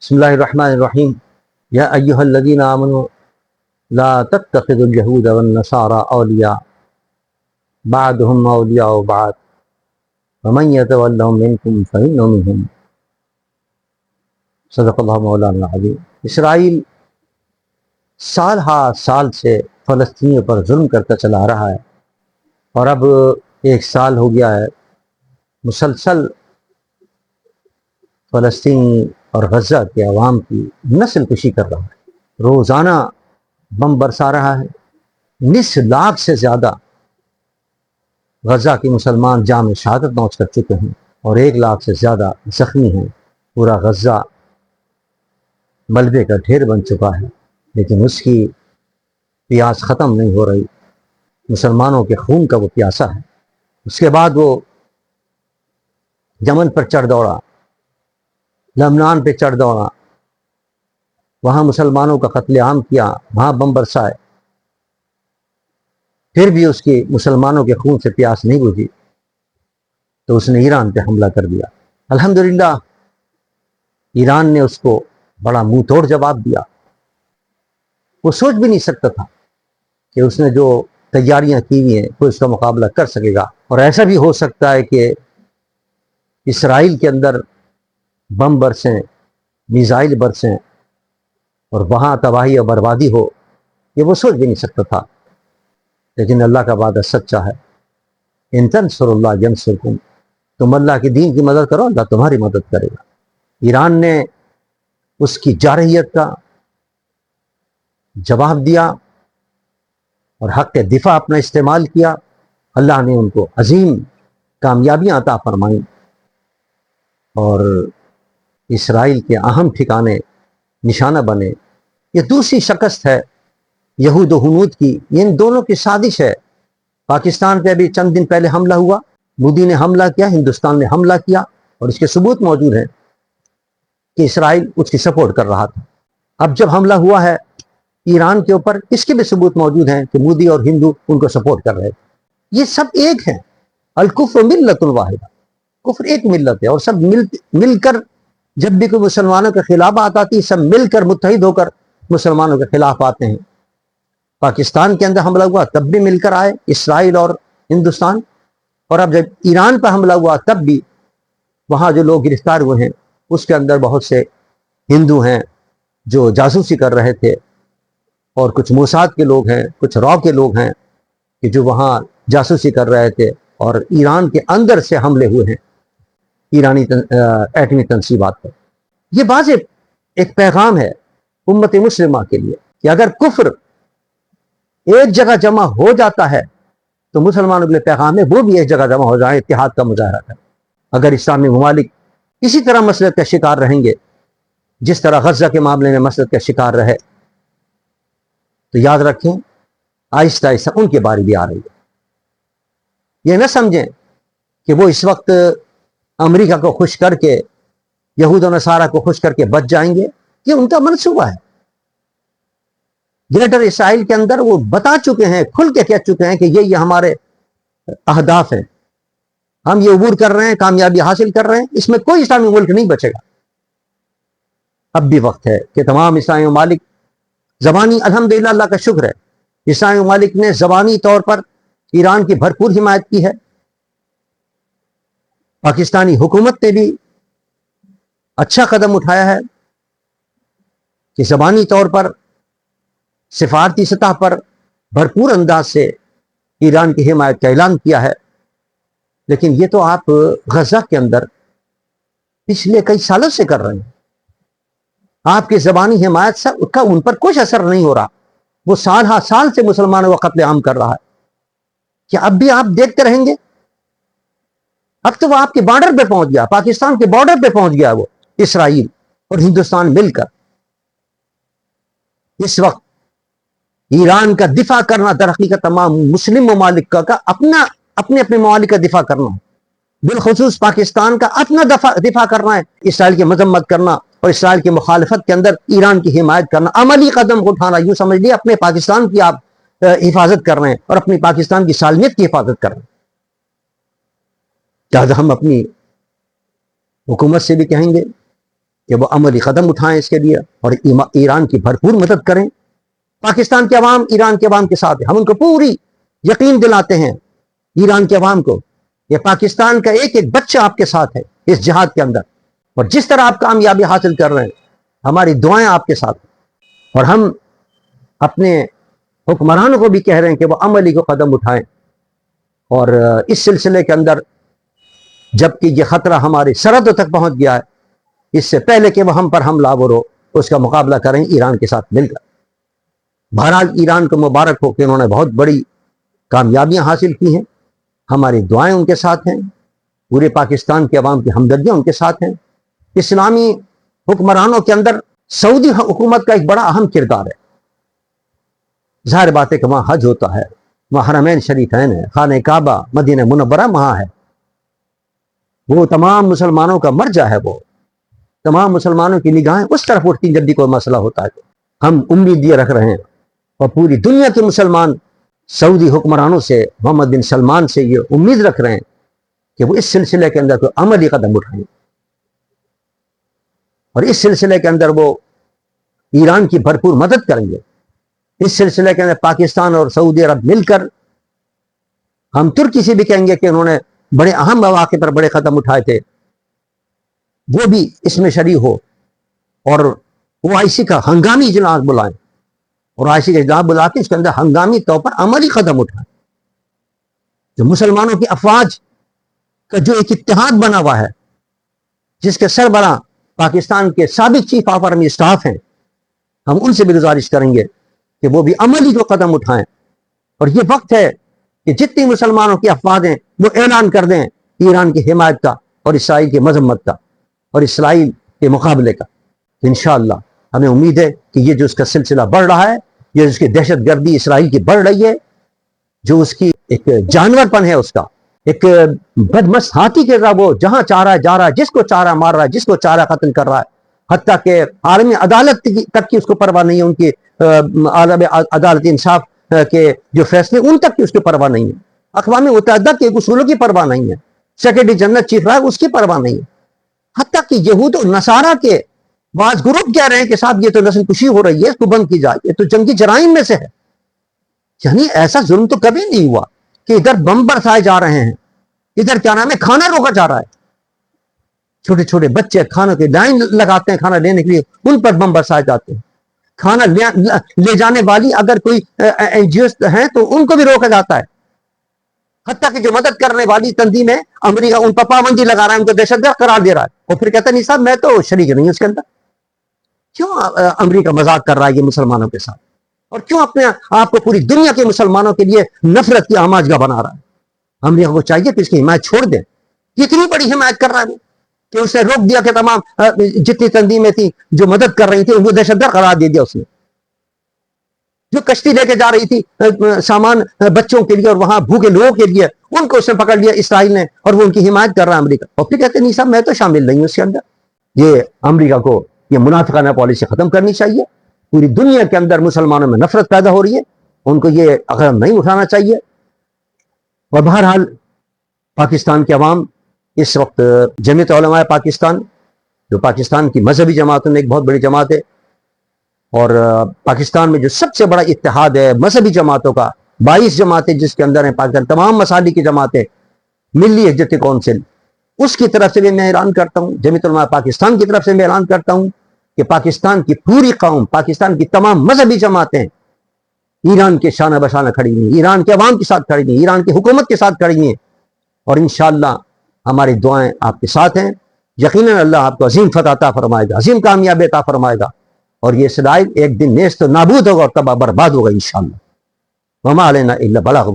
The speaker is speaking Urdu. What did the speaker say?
بسم اللہ الرحمن الرحیم یا ایہا الذین آمنوا لا تتخذوا اليہود والنصارى اولیاء بعضهم اولیاء بعض ومن یتولہم منکم فإنہ منہم۔ صدق اللہ مولانا العظیم۔ اسرائیل سال ہا سال سے فلسطینیوں پر ظلم کرتا چلا رہا ہے، اور اب ایک سال ہو گیا ہے مسلسل فلسطینی اور غزہ کے عوام کی نسل کشی کر رہا ہے۔ روزانہ بم برسا رہا ہے۔ 20 لاکھ سے زیادہ غزہ کے مسلمان جام شہادت نوش کر چکے ہیں، اور 1 لاکھ سے زیادہ زخمی ہیں۔ پورا غزہ ملبے کا ڈھیر بن چکا ہے، لیکن اس کی پیاس ختم نہیں ہو رہی۔ مسلمانوں کے خون کا وہ پیاسا ہے۔ اس کے بعد وہ یمن پر چڑھ دوڑا، لبنان پہ چڑھ دوڑا، وہاں مسلمانوں کا قتل عام کیا، وہاں بم برسائے، پھر بھی اس کی مسلمانوں کے خون سے پیاس نہیں بجھی تو اس نے ایران پہ حملہ کر دیا۔ الحمدللہ ایران نے اس کو بڑا منہ توڑ جواب دیا۔ وہ سوچ بھی نہیں سکتا تھا کہ اس نے جو تیاریاں کی ہوئی ہیں کوئی اس کا مقابلہ کر سکے گا، اور ایسا بھی ہو سکتا ہے کہ اسرائیل کے اندر بم برسیں، میزائل برسیں، اور وہاں تباہی اور بربادی ہو، یہ وہ سوچ بھی نہیں سکتا تھا۔ لیکن اللہ کا وعدہ سچا ہے، ان تنصروا اللہ ینصرکم، تم اللہ کے دین کی مدد کرو، اللہ تمہاری مدد کرے گا۔ ایران نے اس کی جارحیت کا جواب دیا اور حق دفاع اپنا استعمال کیا۔ اللہ نے ان کو عظیم کامیابیاں عطا فرمائیں، اور اسرائیل کے اہم ٹھکانے نشانہ بنے۔ یہ دوسری شکست ہے یہود و ہنود کی، ان دونوں کی سازش ہے۔ پاکستان پہ ابھی چند دن پہلے حملہ ہوا، مودی نے حملہ کیا، ہندوستان نے حملہ کیا، اور اس کے ثبوت موجود ہیں کہ اسرائیل اس کی سپورٹ کر رہا تھا۔ اب جب حملہ ہوا ہے ایران کے اوپر، اس کے بھی ثبوت موجود ہیں کہ مودی اور ہندو ان کو سپورٹ کر رہے تھے۔ یہ سب ایک ہیں، الکفر ملت واحدہ، کفر ایک ملت ہے، اور سب مل کر جب بھی کوئی مسلمانوں کے خلاف بات آتی ہے، سب مل کر متحد ہو کر مسلمانوں کے خلاف آتے ہیں۔ پاکستان کے اندر حملہ ہوا تب بھی مل کر آئے اسرائیل اور ہندوستان، اور اب جب ایران پر حملہ ہوا تب بھی وہاں جو لوگ گرفتار ہوئے ہیں اس کے اندر بہت سے ہندو ہیں جو جاسوسی کر رہے تھے، اور کچھ موساد کے لوگ ہیں، کچھ را کے لوگ ہیں کہ جو وہاں جاسوسی کر رہے تھے، اور ایران کے اندر سے حملے ہوئے ہیں ایرانی ایٹمی تنصیبات پر۔ یہ واضح ایک پیغام ہے امت مسلمہ کے لیے کہ اگر کفر ایک جگہ جمع ہو جاتا ہے تو مسلمانوں کے لیے پیغام ہے وہ بھی ایک جگہ جمع ہو جائے، اتحاد کا مظاہرہ کریں۔ اگر اسلامی ممالک اسی طرح مسلط کا شکار رہیں گے جس طرح غزہ کے معاملے میں مسلط کا شکار رہے، تو یاد رکھیں آہستہ آہستہ ان کی باری بھی آ رہی ہے۔ یہ نہ سمجھیں کہ وہ اس وقت امریکہ کو خوش کر کے، یہود و نصارہ کو خوش کر کے بچ جائیں گے، یہ ان کا منصوبہ ہے۔ گریٹر اسرائیل کے اندر وہ بتا چکے ہیں، کھل کے کہہ چکے ہیں کہ یہ ہمارے اہداف ہیں، ہم یہ عبور کر رہے ہیں، کامیابی حاصل کر رہے ہیں، اس میں کوئی اسلامی ملک نہیں بچے گا۔ اب بھی وقت ہے کہ تمام اسلامی ممالک زبانی، الحمدللہ اللہ کا شکر ہے، اسلامی ممالک نے زبانی طور پر ایران کی بھرپور حمایت کی ہے۔ پاکستانی حکومت نے بھی اچھا قدم اٹھایا ہے کہ زبانی طور پر سفارتی سطح پر بھرپور انداز سے ایران کی حمایت کا اعلان کیا ہے۔ لیکن یہ تو آپ غزہ کے اندر پچھلے کئی سالوں سے کر رہے ہیں۔ آپ کی زبانی حمایت کا ان پر کچھ اثر نہیں ہو رہا۔ وہ سال ہا سال سے مسلمانوں کا قتل عام کر رہا ہے۔ کیا اب بھی آپ دیکھتے رہیں گے؟ اب تو وہ آپ کے بارڈر پہ پہنچ گیا، پاکستان کے بارڈر پہ پہنچ گیا وہ اسرائیل اور ہندوستان مل کر۔ اس وقت ایران کا دفاع کرنا در حقیقت تمام مسلم ممالک کا اپنے اپنے ممالک کا دفاع کرنا ہے، بالخصوص پاکستان کا اپنا دفاع کرنا ہے۔ اسرائیل کی مذمت کرنا اور اسرائیل کی مخالفت کے اندر ایران کی حمایت کرنا، عملی قدم اٹھانا، یوں سمجھ لیے اپنے پاکستان کی آپ حفاظت کر رہے ہیں اور اپنی پاکستان کی سالمیت کی حفاظت کر رہے ہیں۔ لہٰذا ہم اپنی حکومت سے بھی کہیں گے کہ وہ عملی قدم اٹھائیں اس کے لیے اور ایران کی بھرپور مدد کریں. پاکستان کے عوام ایران کے عوام کے ساتھ ہے. ہم ان کو پوری یقین دلاتے ہیں ایران کے عوام کو کہ پاکستان کا ایک ایک بچہ آپ کے ساتھ ہے اس جہاد کے اندر, اور جس طرح آپ کامیابی حاصل کر رہے ہیں ہماری دعائیں آپ کے ساتھ ہیں. اور ہم اپنے حکمرانوں کو بھی کہہ رہے ہیں کہ وہ عملی کو قدم اٹھائیں, اور اس سلسلے کے اندر جبکہ یہ خطرہ ہماری سرحدوں تک پہنچ گیا ہے, اس سے پہلے کہ وہ ہم پر حملہ آور ہو اس کا مقابلہ کریں ایران کے ساتھ مل کر. بہرحال ایران کو مبارک ہو کہ انہوں نے بہت بڑی کامیابیاں حاصل کی ہیں. ہماری دعائیں ان کے ساتھ ہیں, پورے پاکستان کے عوام کی ہمدردیاں ان کے ساتھ ہیں. اسلامی حکمرانوں کے اندر سعودی حکومت کا ایک بڑا اہم کردار ہے. ظاہر بات ہے کہ وہاں حج ہوتا ہے, وہاں حرمین شریفین ہے, خانہ کعبہ مدینہ منورہ وہاں ہے. وہ تمام مسلمانوں کا مرجع ہے, وہ تمام مسلمانوں کی نگاہیں اس طرف اٹھتی ہیں جب بھی کوئی مسئلہ ہوتا ہے. تو ہم امید یہ رکھ رہے ہیں اور پوری دنیا کے مسلمان سعودی حکمرانوں سے, محمد بن سلمان سے یہ امید رکھ رہے ہیں کہ وہ اس سلسلے کے اندر کوئی عملی قدم اٹھائیں, اور اس سلسلے کے اندر وہ ایران کی بھرپور مدد کریں گے. اس سلسلے کے اندر پاکستان اور سعودی عرب مل کر, ہم ترکی سے بھی کہیں گے کہ انہوں نے بڑے اہم مواقع پر بڑے قدم اٹھائے تھے, وہ بھی اس میں شریک ہو, اور وہ IC کا ہنگامی اجلاس بلائیں, اور IC کا اجلاس بلا کے اس کے اندر ہنگامی طور پر عملی قدم اٹھائیں. جو مسلمانوں کی افواج کا جو ایک اتحاد بنا ہوا ہے, جس کے سربراہ پاکستان کے سابق چیف آف آرمی اسٹاف ہیں, ہم ان سے بھی گزارش کریں گے کہ وہ بھی عملی جو قدم اٹھائیں. اور یہ وقت ہے کہ جتنی مسلمانوں کی افواج ہیں وہ اعلان کر دیں ایران کی حمایت کا اور اسرائیل کی مذمت کا اور اسرائیل کے مقابلے کا. انشاءاللہ ہمیں امید ہے کہ یہ جو اس کا سلسلہ بڑھ رہا ہے, یہ اس کی دہشت گردی اسرائیل کی بڑھ رہی ہے, جو اس کی ایک جانور پن ہے, اس کا ایک بدمست ہاتھی کے طرح وہ جہاں چاہ رہا ہے جا رہا ہے, جس کو چاہ رہا ہے مار رہا ہے, جس کو چاہ رہا ہے قتل کر رہا ہے, حتیٰ کہ عالمی عدالت تک کی اس کو پرواہ نہیں ہے, ان کی عالمی عدالت انصاف کے جو فیصلے ان تک کی اس کی پرواہ نہیں ہے, اقوام متحدہ کے اصولوں کی پرواہ نہیں ہے, سیکرٹری جنرل چیف رہا اس کی پرواہ نہیں ہے, حتیٰ کہ یہود و نصارہ کے بعض گروپ کہہ رہے ہیں کہ صاحب یہ تو نسل کشی ہو رہی ہے, اس کو بند کی جائے, یہ تو جنگی جرائم میں سے ہے. یعنی ایسا ظلم تو کبھی نہیں ہوا کہ ادھر بم برسائے جا رہے ہیں, ادھر کیا نام ہے کھانا روکا جا رہا ہے, چھوٹے چھوٹے بچے کھانا کی لائن لگاتے ہیں کھانا لینے کے لیے, ان پر بم برسائے جاتے ہیں. کھانا لے جانے والی اگر کوئی NGOs ہیں تو ان کو بھی روکا جاتا ہے, حتیٰ کہ جو مدد کرنے والی تنظیم ہے امریکہ ان پر پابندی لگا رہا ہے, ان کو دہشت گرد قرار دے رہا ہے, اور پھر کہتا ہے نہیں صاحب میں تو شریک نہیں ہوں اس کے اندر. کیوں امریکہ مذاق کر رہا ہے یہ مسلمانوں کے ساتھ, اور کیوں اپنے آپ کو پوری دنیا کے مسلمانوں کے لیے نفرت کی آماجگاہ بنا رہا ہے؟ امریکہ کو چاہیے کہ اس کی حمایت چھوڑ دیں. اتنی بڑی حمایت کر رہا ہے کہ اس نے روک دیا کہ تمام جتنی تنظیمیں تھیں جو مدد کر رہی تھیں ان کو دہشت گرد قرار دے دیا اس نے. جو کشتی لے کے جا رہی تھی سامان بچوں کے لیے اور وہاں بھوکے لوگوں کے لیے, ان کو اس نے پکڑ لیا اسرائیل نے, اور وہ ان کی حمایت کر رہا ہے امریکہ. اور پھر کہتے نہیں صاحب میں تو شامل نہیں ہوں اس کے اندر. یہ امریکہ کو یہ منافقانہ پالیسی ختم کرنی چاہیے. پوری دنیا کے اندر مسلمانوں میں نفرت پیدا ہو رہی ہے, ان کو یہ قدم نہیں اٹھانا چاہیے. اور بہرحال پاکستان کے عوام اس وقت جمعیت علماء پاکستان, جو پاکستان کی مذہبی جماعتوں میں ایک بہت بڑی جماعت ہے, اور پاکستان میں جو سب سے بڑا اتحاد ہے مذہبی جماعتوں کا, 22 جماعتیں جس کے اندر ہیں پاکستان تمام مساجد کی جماعتیں, ملی یکجہتی کونسل, اس کی طرف سے بھی میں اعلان کرتا ہوں, جمعیت علماء پاکستان کی طرف سے میں اعلان کرتا ہوں کہ پاکستان کی پوری قوم, پاکستان کی تمام مذہبی جماعتیں ایران کے شانہ بشانہ کھڑی ہیں, ایران کے عوام کے ساتھ کھڑی ہیں, ایران کی حکومت کے ساتھ کھڑی ہیں, اور انشاءاللہ ہماری دعائیں آپ کے ساتھ ہیں. یقیناً اللہ آپ کو عظیم فتح عطا فرمائے گا, عظیم کامیابی عطا فرمائے گا, اور یہ اسرائیل ایک دن نیست و نابود ہوگا اور تباہ برباد ہوگا انشاءاللہ. وما علینا الا البلاغ.